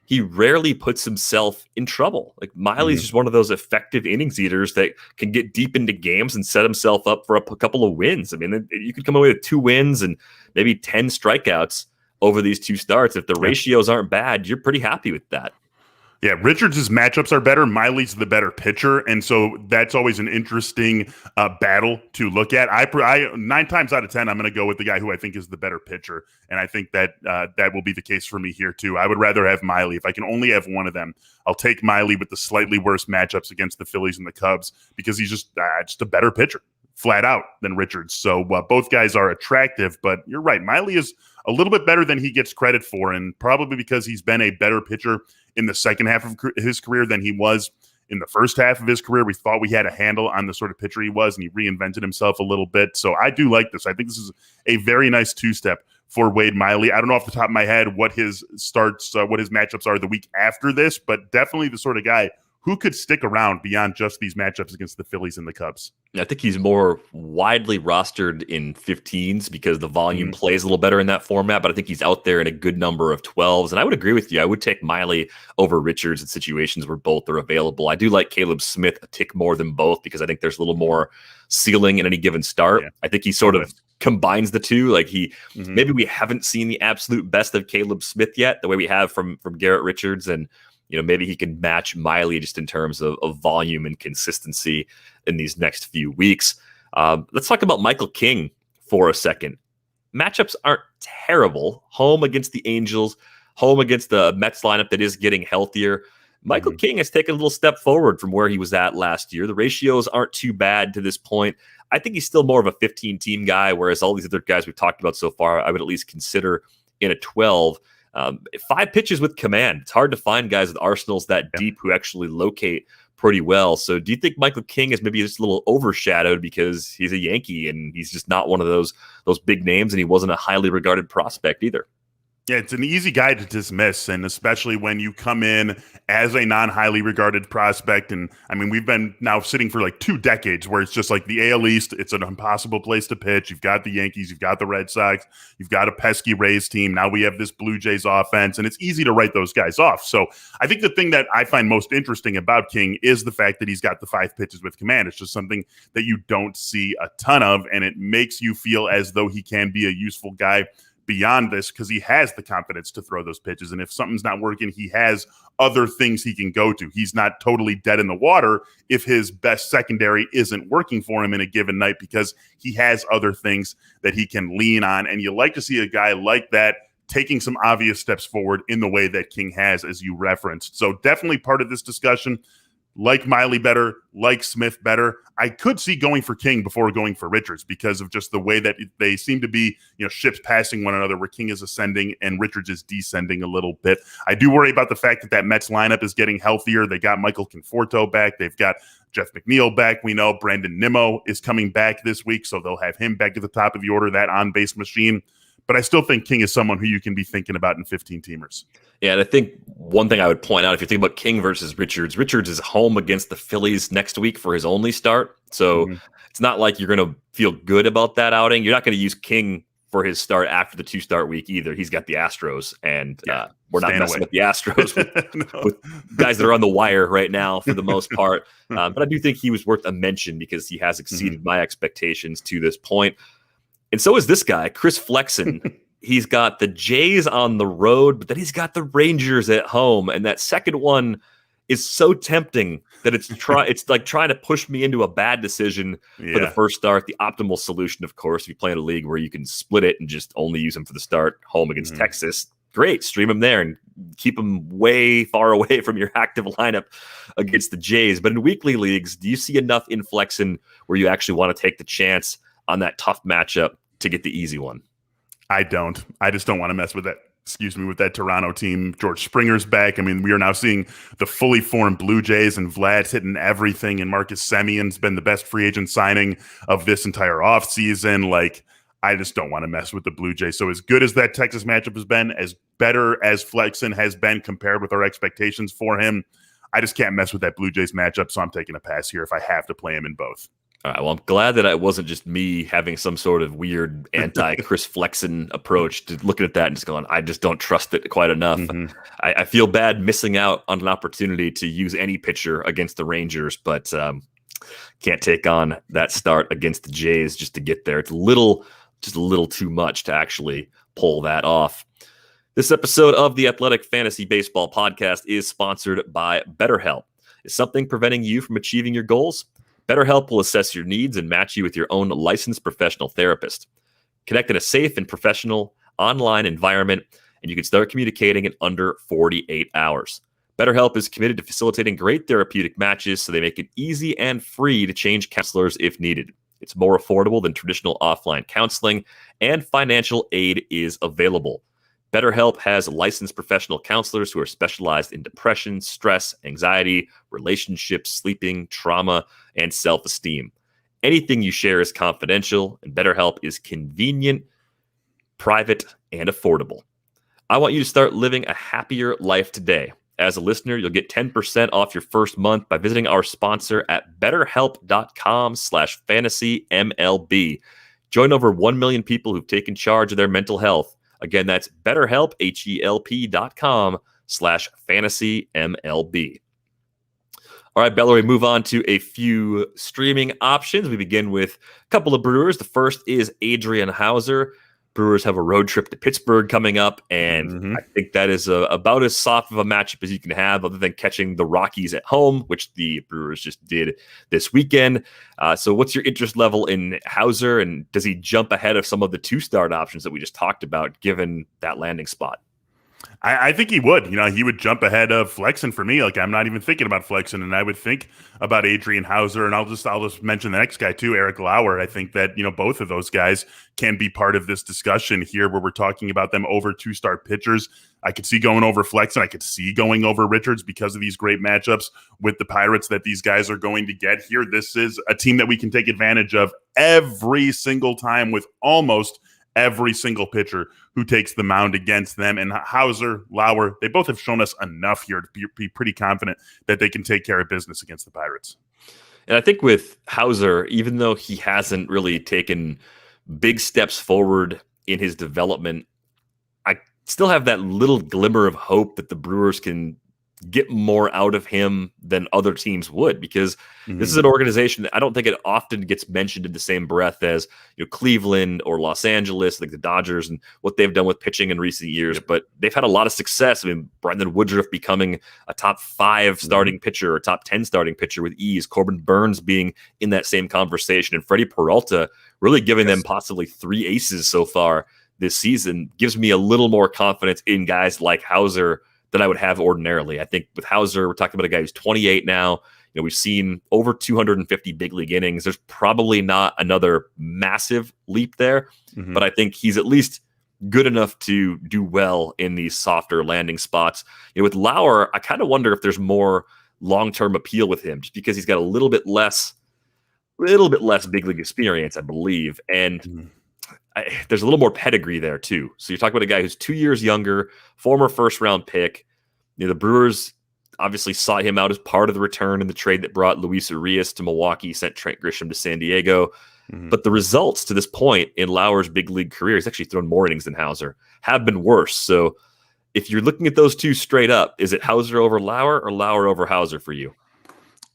he rarely puts himself in trouble. Like Miley's just one of those effective innings eaters that can get deep into games and set himself up for a couple of wins. I mean, you could come away with 2 wins and maybe 10 strikeouts over these 2 starts. If the ratios aren't bad, you're pretty happy with that. Yeah, Richards' matchups are better. Miley's the better pitcher, and so that's always an interesting battle to look at. I 9 times out of 10, I'm going to go with the guy who I think is the better pitcher, and I think that that will be the case for me here too. I would rather have Miley. If I can only have one of them, I'll take Miley with the slightly worse matchups against the Phillies and the Cubs because he's just a better pitcher, flat out, than Richards. So both guys are attractive, but you're right. Miley is a little bit better than he gets credit for, and probably because he's been a better pitcher in the second half of his career than he was in the first half of his career. We thought we had a handle on the sort of pitcher he was, and he reinvented himself a little bit. So I do like this. I think this is a very nice 2-step for Wade Miley. I don't know off the top of my head what his starts, what his matchups are the week after this, but definitely the sort of guy who could stick around beyond just these matchups against the Phillies and the Cubs. I think he's more widely rostered in 15s because the volume plays a little better in that format, but I think he's out there in a good number of 12s. And I would agree with you. I would take Miley over Richards in situations where both are available. I do like Caleb Smith a tick more than both because I think there's a little more ceiling in any given start. Yeah. I think he sort of combines the two. Like maybe we haven't seen the absolute best of Caleb Smith yet, the way we have from Garrett Richards, and maybe he can match Miley just in terms of volume and consistency in these next few weeks. Let's talk about Michael King for a second. Matchups aren't terrible. Home against the Angels, home against the Mets lineup that is getting healthier. Michael King has taken a little step forward from where he was at last year. The ratios aren't too bad to this point. I think he's still more of a 15-team guy, whereas all these other guys we've talked about so far, I would at least consider in a 12. 5 pitches with command. It's hard to find guys with arsenals that deep who actually locate pretty well. So do you think Michael King is maybe just a little overshadowed because he's a Yankee and he's just not one of those big names, and he wasn't a highly regarded prospect either? Yeah, it's an easy guy to dismiss, and especially when you come in as a non-highly regarded prospect. And I mean, we've been now sitting for like 2 decades where it's just like the AL East, it's an impossible place to pitch. You've got the Yankees, you've got the Red Sox, you've got a pesky Rays team. Now we have this Blue Jays offense, and it's easy to write those guys off. So I think the thing that I find most interesting about King is the fact that he's got the 5 pitches with command. It's just something that you don't see a ton of, and it makes you feel as though he can be a useful guy beyond this because he has the confidence to throw those pitches. And if something's not working, he has other things he can go to. He's not totally dead in the water if his best secondary isn't working for him in a given night because he has other things that he can lean on. And you like to see a guy like that taking some obvious steps forward in the way that King has, as you referenced. So definitely part of this discussion. Like Miley better, like Smith better. I could see going for King before going for Richards because of just the way that they seem to be, ships passing one another where King is ascending and Richards is descending a little bit. I do worry about the fact that Mets lineup is getting healthier. They got Michael Conforto back. They've got Jeff McNeil back. We know Brandon Nimmo is coming back this week, so they'll have him back at the top of the order, that on-base machine. But I still think King is someone who you can be thinking about in 15-teamers. Yeah, and I think one thing I would point out, if you think about King versus Richards, Richards is home against the Phillies next week for his only start. So it's not like you're going to feel good about that outing. You're not going to use King for his start after the 2-start week either. He's got the Astros, and we're not messing away. with the Astros with guys that are on the wire right now for the most part. But I do think he was worth a mention because he has exceeded my expectations to this point. And so is this guy, Chris Flexen. He's got the Jays on the road, but then he's got the Rangers at home. And that second one is so tempting that it's like trying to push me into a bad decision for the first start. The optimal solution, of course, if you play in a league where you can split it and just only use him for the start home against Texas, great, stream him there and keep him way far away from your active lineup against the Jays. But in weekly leagues, do you see enough in Flexen where you actually want to take the chance on that tough matchup to get the easy one? I don't. I just don't want to mess with that. With that Toronto team. George Springer's back. I mean, we are now seeing the fully formed Blue Jays, and Vlad's hitting everything, and Marcus Semion's been the best free agent signing of this entire offseason. Like, I just don't want to mess with the Blue Jays. So as good as that Texas matchup has been, as better as Flexen has been compared with our expectations for him, I just can't mess with that Blue Jays matchup, so I'm taking a pass here if I have to play him in both. All right. Well, I'm glad that it wasn't just me having some sort of weird anti-Chris Flexen approach to looking at that and just going, I just don't trust it quite enough. I feel bad missing out on an opportunity to use any pitcher against the Rangers, but can't take on that start against the Jays just to get there. It's just a little too much to actually pull that off. This episode of the Athletic Fantasy Baseball Podcast is sponsored by BetterHelp. Is something preventing you from achieving your goals? BetterHelp will assess your needs and match you with your own licensed professional therapist. Connect in a safe and professional online environment, and you can start communicating in under 48 hours. BetterHelp is committed to facilitating great therapeutic matches, so they make it easy and free to change counselors if needed. It's more affordable than traditional offline counseling, and financial aid is available. BetterHelp has licensed professional counselors who are specialized in depression, stress, anxiety, relationships, sleeping, trauma, and self-esteem. Anything you share is confidential, and BetterHelp is convenient, private, and affordable. I want you to start living a happier life today. As a listener, you'll get 10% off your first month by visiting our sponsor at betterhelp.com/fantasymlb. Join over 1 million people who've taken charge of their mental health. Again, that's BetterHelp, HELP.com/fantasymlB. All right, Beller, we move on to a few streaming options. We begin with a couple of Brewers. The first is Adrian Hauser. Brewers have a road trip to Pittsburgh coming up, and I think that is about as soft of a matchup as you can have other than catching the Rockies at home, which the Brewers just did this weekend. So what's your interest level in Hauser, and does he jump ahead of some of the 2-start options that we just talked about, given that landing spot? I think he would. He would jump ahead of Flexen for me. Like, I'm not even thinking about Flexen, and I would think about Adrian Hauser, and I'll just mention the next guy too, Eric Lauer. I think that both of those guys can be part of this discussion here, where we're talking about them over 2-star pitchers. I could see going over Flexen. I could see going over Richards because of these great matchups with the Pirates that these guys are going to get here. This is a team that we can take advantage of every single time with almost every single pitcher who takes the mound against them. And Hauser, Lauer, they both have shown us enough here to be pretty confident that they can take care of business against the Pirates. And I think with Hauser, even though he hasn't really taken big steps forward in his development, I still have that little glimmer of hope that the Brewers can get more out of him than other teams would, because this is an organization that I don't think it often gets mentioned in the same breath as Cleveland or Los Angeles, like the Dodgers and what they've done with pitching in recent years. But they've had a lot of success. I mean, Brendan Woodruff becoming a top 5 starting pitcher or top 10 starting pitcher with ease, Corbin Burns being in that same conversation, and Freddie Peralta really giving them possibly 3 aces so far this season gives me a little more confidence in guys like Hauser than I would have ordinarily. I think with Hauser, we're talking about a guy who's 28 now. We've seen over 250 big league innings. There's probably not another massive leap there, but I think he's at least good enough to do well in these softer landing spots. With Lauer, I kind of wonder if there's more long-term appeal with him, just because he's got a little bit less big league experience, I believe. And there's a little more pedigree there too. So you're talking about a guy who's 2 years younger, former first-round pick. The Brewers obviously sought him out as part of the return in the trade that brought Luis Arias to Milwaukee, sent Trent Grisham to San Diego. But the results to this point in Lauer's big league career, he's actually thrown more innings than Hauser, have been worse. So if you're looking at those two straight up, is it Hauser over Lauer or Lauer over Hauser for you?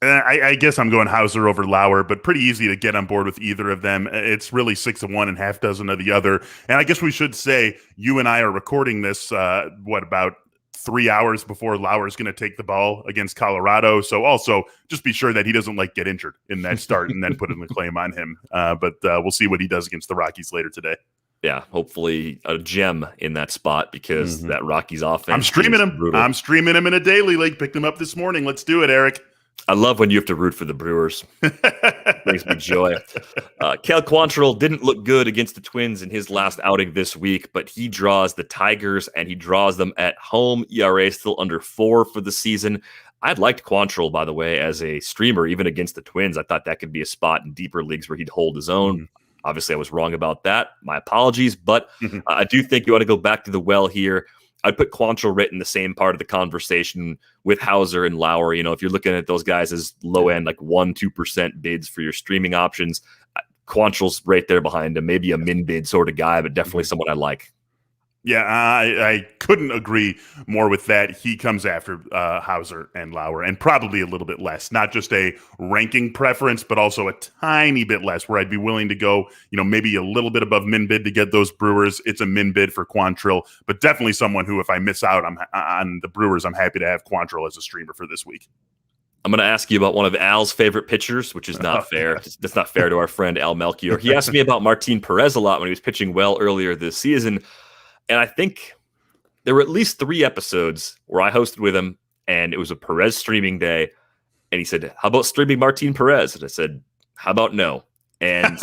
I guess I'm going Hauser over Lauer, but pretty easy to get on board with either of them. It's really 6 of one and half dozen of the other. And I guess we should say you and I are recording this, about 3 hours before Lauer's going to take the ball against Colorado. So also just be sure that he doesn't get injured in that start and then put in the claim on him. But we'll see what he does against the Rockies later today. Yeah, hopefully a gem in that spot because that Rockies offense. I'm streaming him. Brutal. I'm streaming him in a daily league. Picked him up this morning. Let's do it, Eric. I love when you have to root for the Brewers. Brings me joy. Cal Quantrill didn't look good against the Twins in his last outing this week, but he draws the Tigers and he draws them at home. ERA still under 4 for the season. I'd liked Quantrill, by the way, as a streamer, even against the Twins. I thought that could be a spot in deeper leagues where he'd hold his own. Obviously, I was wrong about that. My apologies, but I do think you want to go back to the well here. I'd put Quantrill right in the same part of the conversation with Hauser and Lauer. You know, if you're looking at those guys as low end, 1-2% bids for your streaming options, Quantrill's right there behind him. Maybe a min bid sort of guy, but definitely someone I like. Yeah, I couldn't agree more with that. He comes after Hauser and Lauer, and probably a little bit less. Not just a ranking preference, but also a tiny bit less, where I'd be willing to go, maybe a little bit above min bid to get those Brewers. It's a min bid for Quantrill, but definitely someone who, if I miss out on the Brewers, I'm happy to have Quantrill as a streamer for this week. I'm going to ask you about one of Al's favorite pitchers, which is not fair. That's not fair to our friend Al Melchior. He asked me about Martin Perez a lot when he was pitching well earlier this season. And I think there were at least 3 episodes where I hosted with him, and it was a Perez streaming day. And he said, "How about streaming Martin Perez?" And I said, "How about no?" And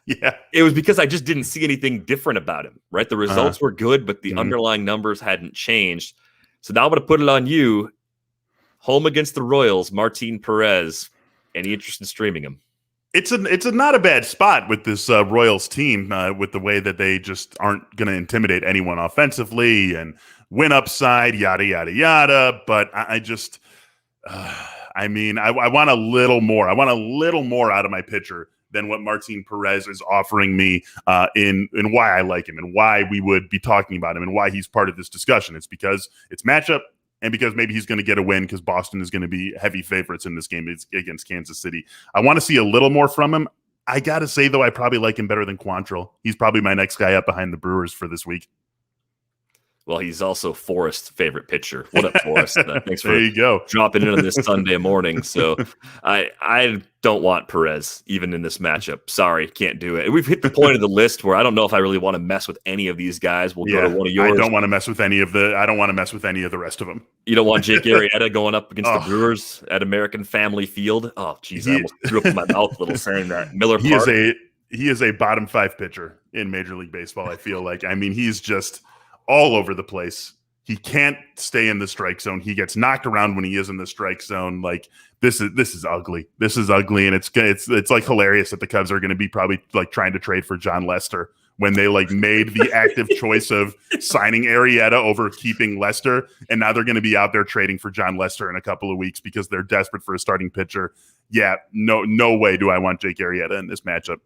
yeah, it was because I just didn't see anything different about him, right? The results were good, but the underlying numbers hadn't changed. So now I'm going to put it on you. Home against the Royals, Martin Perez. Any interest in streaming him? It's not a bad spot with this Royals team, with the way that they just aren't going to intimidate anyone offensively and win upside, yada, yada, yada. But I want a little more. I want a little more out of my pitcher than what Martin Perez is offering me in why I like him and why we would be talking about him and why he's part of this discussion. It's because it's matchup. And because maybe he's going to get a win because Boston is going to be heavy favorites in this game against Kansas City. I want to see a little more from him. I got to say, though, I probably like him better than Quantrill. He's probably my next guy up behind the Brewers for this week. Well, he's also Forrest's favorite pitcher. What up, Forrest? Thanks for there you go. dropping in on this Sunday morning. So I don't want Perez even in this matchup. Sorry, can't do it. We've hit the point of the list where I don't know if I really want to mess with any of these guys. We'll go to one of yours. I don't want to mess with any of the rest of them. You don't want Jake Arrieta going up against the Brewers at American Family Field? Oh, geez, I almost threw up in my mouth a little saying that. Miller Park. He is a bottom 5 pitcher in Major League Baseball, I feel like. I mean, he's just all over the place. He can't stay in the strike zone. He gets knocked around when he is in the strike zone. This is ugly. This is ugly, and it's hilarious that the Cubs are going to be probably trying to trade for John Lester when they made the active choice of signing Arrieta over keeping Lester, and now they're going to be out there trading for John Lester in a couple of weeks because they're desperate for a starting pitcher. Yeah, no way do I want Jake Arrieta in this matchup.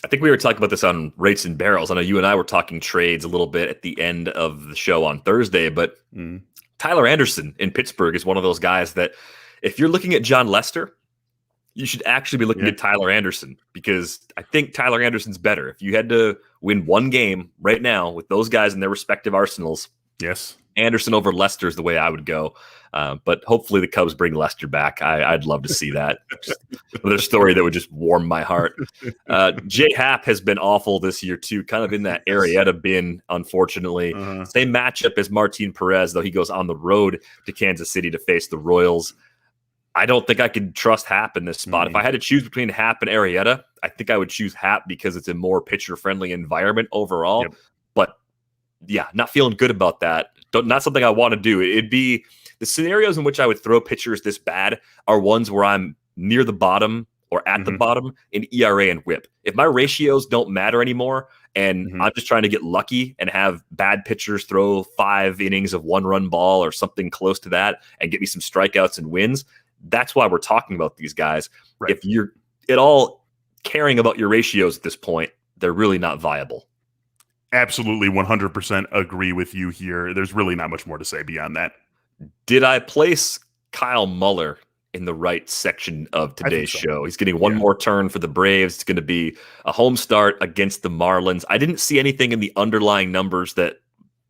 I think we were talking about this on Rates and Barrels. I know you and I were talking trades a little bit at the end of the show on Thursday, but Tyler Anderson in Pittsburgh is one of those guys that if you're looking at John Lester, you should actually be looking at Tyler Anderson because I think Tyler Anderson's better. If you had to win one game right now with those guys in their respective arsenals, yes, Anderson over Lester is the way I would go. But hopefully the Cubs bring Lester back. I'd love to see that. Just another story that would just warm my heart. Jay Happ has been awful this year too, kind of in that Arrieta bin, unfortunately. Same matchup as Martin Perez, though he goes on the road to Kansas City to face the Royals. I don't think I could trust Happ in this spot. If I had to choose between Happ and Arrieta, I think I would choose Happ because it's a more pitcher-friendly environment overall. Yep. But yeah, not feeling good about that. Not something I want to do. It'd be the scenarios in which I would throw pitchers this bad are ones where I'm near the bottom or at the bottom in ERA and WHIP. If my ratios don't matter anymore and I'm just trying to get lucky and have bad pitchers throw 5 innings of 1-run ball or something close to that and get me some strikeouts and wins, that's why we're talking about these guys. Right. If you're at all caring about your ratios at this point, they're really not viable. Absolutely 100% agree with you here. There's really not much more to say beyond that. Did I place Kyle Muller in the right section of today's show? He's getting one more turn for the Braves. It's going to be a home start against the Marlins. I didn't see anything in the underlying numbers that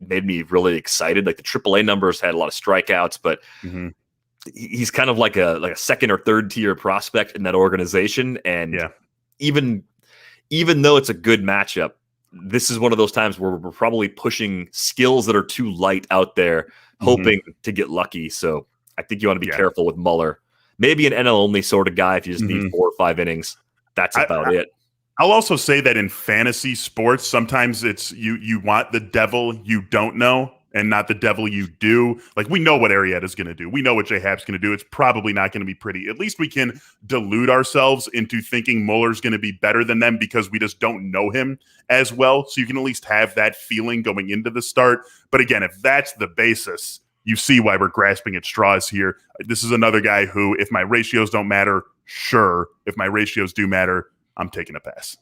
made me really excited. Like the AAA numbers had a lot of strikeouts, but he's kind of like a second or third tier prospect in that organization. And even though it's a good matchup, this is one of those times where we're probably pushing skills that are too light out there, hoping to get lucky. So I think you want to be careful with Muller. Maybe an NL only sort of guy if you just need 4 or 5 innings. That's about it. I'll also say that in fantasy sports, sometimes it's you want the devil you don't know and not the devil you do. Like, we know what Arrieta's going to do. We know what J-Happ's going to do. It's probably not going to be pretty. At least we can delude ourselves into thinking Muller's going to be better than them because we just don't know him as well. So you can at least have that feeling going into the start. But again, if that's the basis, you see why we're grasping at straws here. This is another guy who, if my ratios don't matter, sure. If my ratios do matter, I'm taking a pass.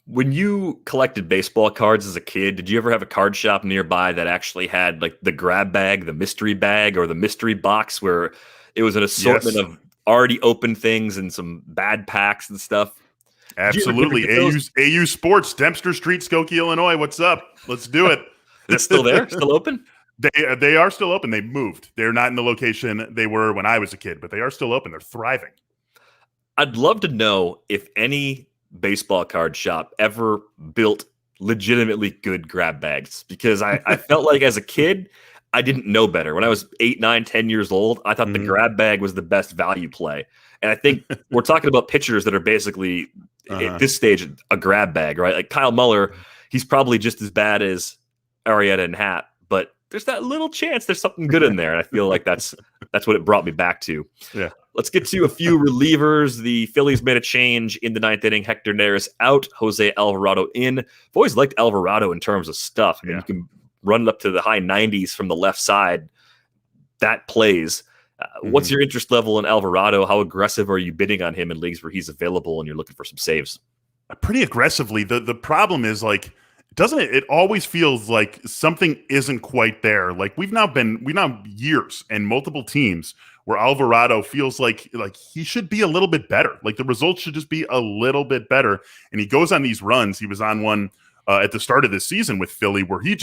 When you collected baseball cards as a kid, did you ever have a card shop nearby that actually had like the grab bag, the mystery bag, or the mystery box where it was an assortment of already open things and some bad packs and stuff? Absolutely. AU Sports, Dempster Street, Skokie, Illinois. What's up? Let's do it. It's still there? Still open? They are still open. They moved. They're not in the location they were when I was a kid, but they are still open. They're thriving. I'd love to know if any baseball card shop ever built legitimately good grab bags, because I felt like as a kid, I didn't know better. When I was 8, 9, 10 years old, I thought the grab bag was the best value play. And I think we're talking about pitchers that are basically at this stage a grab bag, right? Like Kyle Muller, he's probably just as bad as Arrieta and Happ, but there's that little chance there's something good in there. And I feel like that's what it brought me back to. Yeah. Let's get to a few relievers. The Phillies made a change in the 9th inning. Hector Neris out, Jose Alvarado in. I've always liked Alvarado in terms of stuff. I mean, you can run it up to the high 90s from the left side. That plays. What's your interest level in Alvarado? How aggressive are you bidding on him in leagues where he's available and you're looking for some saves? Pretty aggressively. The problem is, like, it always feels like something isn't quite there. Like we've now years and multiple teams where Alvarado feels like he should be a little bit better. Like the results should just be a little bit better. And he goes on these runs. He was on one at the start of this season with Philly where he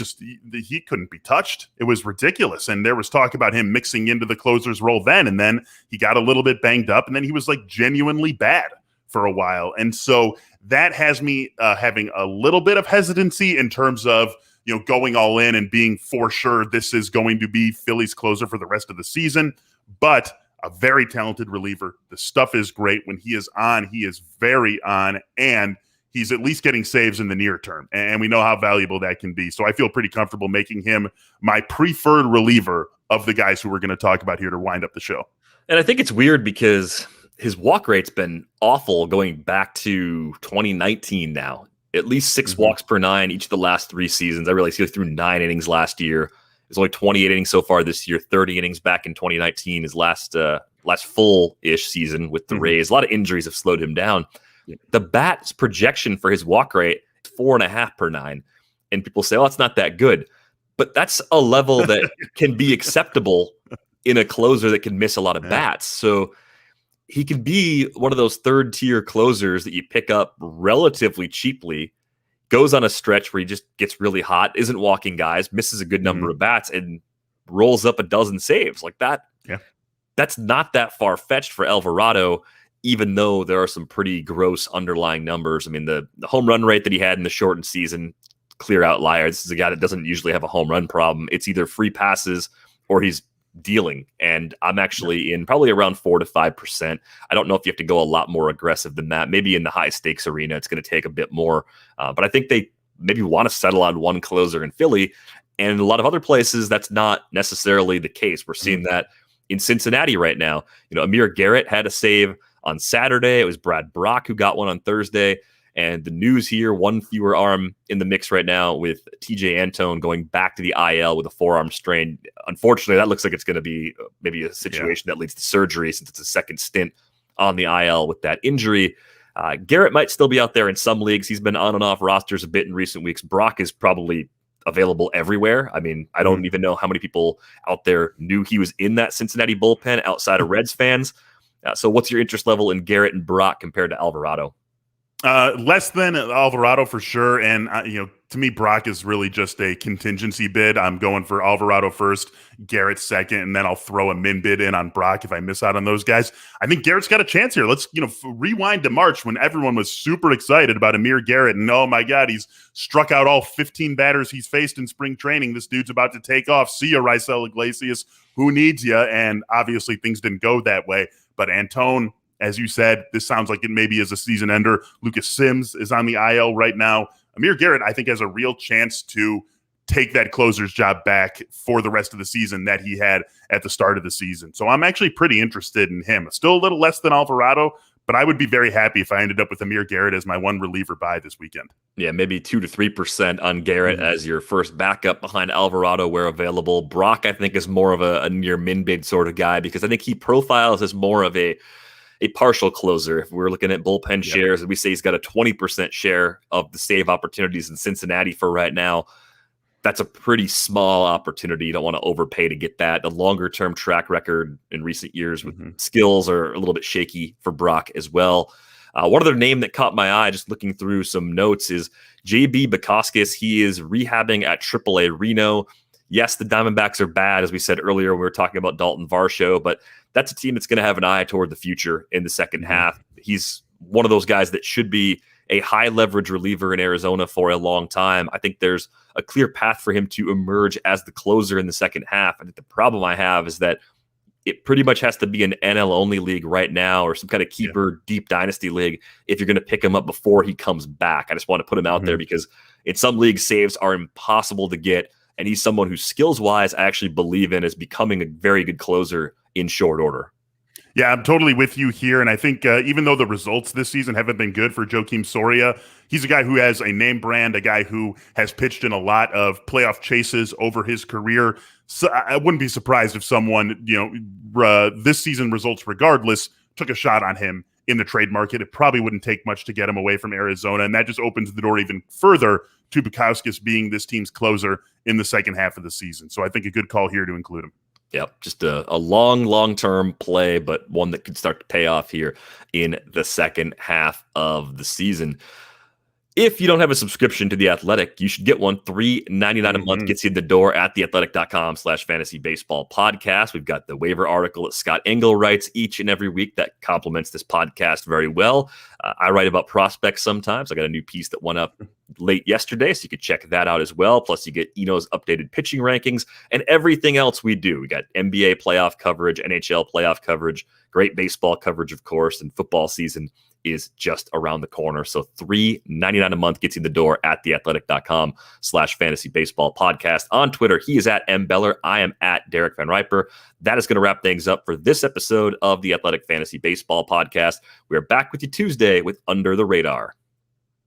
couldn't be touched. It was ridiculous. And there was talk about him mixing into the closer's role then. And then he got a little bit banged up and then he was like genuinely bad for a while. And so that has me having a little bit of hesitancy in terms of, going all in and being for sure this is going to be Philly's closer for the rest of the season. But a very talented reliever. The stuff is great. When he is on, he is very on, and he's at least getting saves in the near term. And we know how valuable that can be. So I feel pretty comfortable making him my preferred reliever of the guys who we're going to talk about here to wind up the show. And I think it's weird because his walk rate's been awful going back to 2019 now. At least 6 walks per 9 each of the last 3 seasons. I realized he threw 9 innings last year. There's only 28 innings so far this year, 30 innings back in 2019, his last full-ish season with the Rays. A lot of injuries have slowed him down. The bat's projection for his walk rate is 4.5 per 9. And people say, it's not that good. But that's a level that can be acceptable in a closer that can miss a lot of bats. So he can be one of those third-tier closers that you pick up relatively cheaply, goes on a stretch where he just gets really hot, isn't walking guys, misses a good number of bats, and rolls up a dozen saves. Like that. Yeah. That's not that far-fetched for Alvarado, even though there are some pretty gross underlying numbers. I mean, the home run rate that he had in the shortened season, clear outlier. This is a guy that doesn't usually have a home run problem. It's either free passes or he's dealing, and I'm actually in probably around 4 to 5%. I don't know if you have to go a lot more aggressive than that. Maybe in the high stakes arena, it's going to take a bit more. But I think they maybe want to settle on one closer in Philly, and in a lot of other places, that's not necessarily the case. We're seeing that in Cincinnati right now. Amir Garrett had a save on Saturday. It was Brach who got one on Thursday. And the news here, one fewer arm in the mix right now with TJ Antone going back to the IL with a forearm strain. Unfortunately, that looks like it's going to be maybe a situation that leads to surgery since it's a second stint on the IL with that injury. Garrett might still be out there in some leagues. He's been on and off rosters a bit in recent weeks. Brach is probably available everywhere. I mean, I don't even know how many people out there knew he was in that Cincinnati bullpen outside of Reds fans. So what's your interest level in Garrett and Brach compared to Alvarado? Less than Alvarado for sure. And, to me, Brach is really just a contingency bid. I'm going for Alvarado first, Garrett second, and then I'll throw a min bid in on Brach if I miss out on those guys. I think Garrett's got a chance here. Let's, rewind to March when everyone was super excited about Amir Garrett. And oh my God, he's struck out all 15 batters he's faced in spring training. This dude's about to take off. See ya, Raisel Iglesias. Who needs ya? And obviously things didn't go that way. But Antone, as you said, this sounds like it maybe is a season ender. Lucas Sims is on the IL right now. Amir Garrett, I think, has a real chance to take that closer's job back for the rest of the season that he had at the start of the season. So I'm actually pretty interested in him. Still a little less than Alvarado, but I would be very happy if I ended up with Amir Garrett as my one reliever buy this weekend. Yeah, maybe 2 to 3% on Garrett as your first backup behind Alvarado where available. Brach, I think, is more of a near min bid sort of guy because I think he profiles as more of a partial closer. If we're looking at bullpen shares, and we say he's got a 20% share of the save opportunities in Cincinnati for right now, that's a pretty small opportunity. You don't want to overpay to get that. The longer-term track record in recent years with skills are a little bit shaky for Brach as well. One other name that caught my eye just looking through some notes is J.B. Bakauskas. He is rehabbing at AAA Reno. Yes, the Diamondbacks are bad, as we said earlier. We were talking about Dalton Varsho, but that's a team that's going to have an eye toward the future in the second half. He's one of those guys that should be a high leverage reliever in Arizona for a long time. I think there's a clear path for him to emerge as the closer in the second half. I think the problem I have is that it pretty much has to be an NL only league right now or some kind of keeper deep dynasty league if you're going to pick him up before he comes back. I just want to put him out there because in some leagues, saves are impossible to get. And he's someone who skills-wise I actually believe in as becoming a very good closer in short order. Yeah, I'm totally with you here. And I think even though the results this season haven't been good for Joakim Soria, he's a guy who has a name brand, a guy who has pitched in a lot of playoff chases over his career. So I wouldn't be surprised if someone, this season results regardless, took a shot on him in the trade market. It probably wouldn't take much to get him away from Arizona. And that just opens the door even further to Bakauskas being this team's closer in the second half of the season. So I think a good call here to include him. Yep, just a long-term play, but one that could start to pay off here in the second half of the season. If you don't have a subscription to The Athletic, you should get one. $3.99 a month gets you in the door at theathletic.com/fantasy baseball podcast. We've got the waiver article that Scott Engel writes each and every week that complements this podcast very well. I write about prospects sometimes. I got a new piece that went up late yesterday, so you could check that out as well. Plus, you get Eno's updated pitching rankings and everything else we do. We got NBA playoff coverage, NHL playoff coverage, great baseball coverage, of course, and football season is just around the corner. So $3.99 a month gets you in the door at theathletic.com/fantasy baseball podcast. On Twitter, he is at MBeller. I am at Derek Van Riper. That is going to wrap things up for this episode of the Athletic Fantasy Baseball Podcast. We are back with you Tuesday with Under the Radar.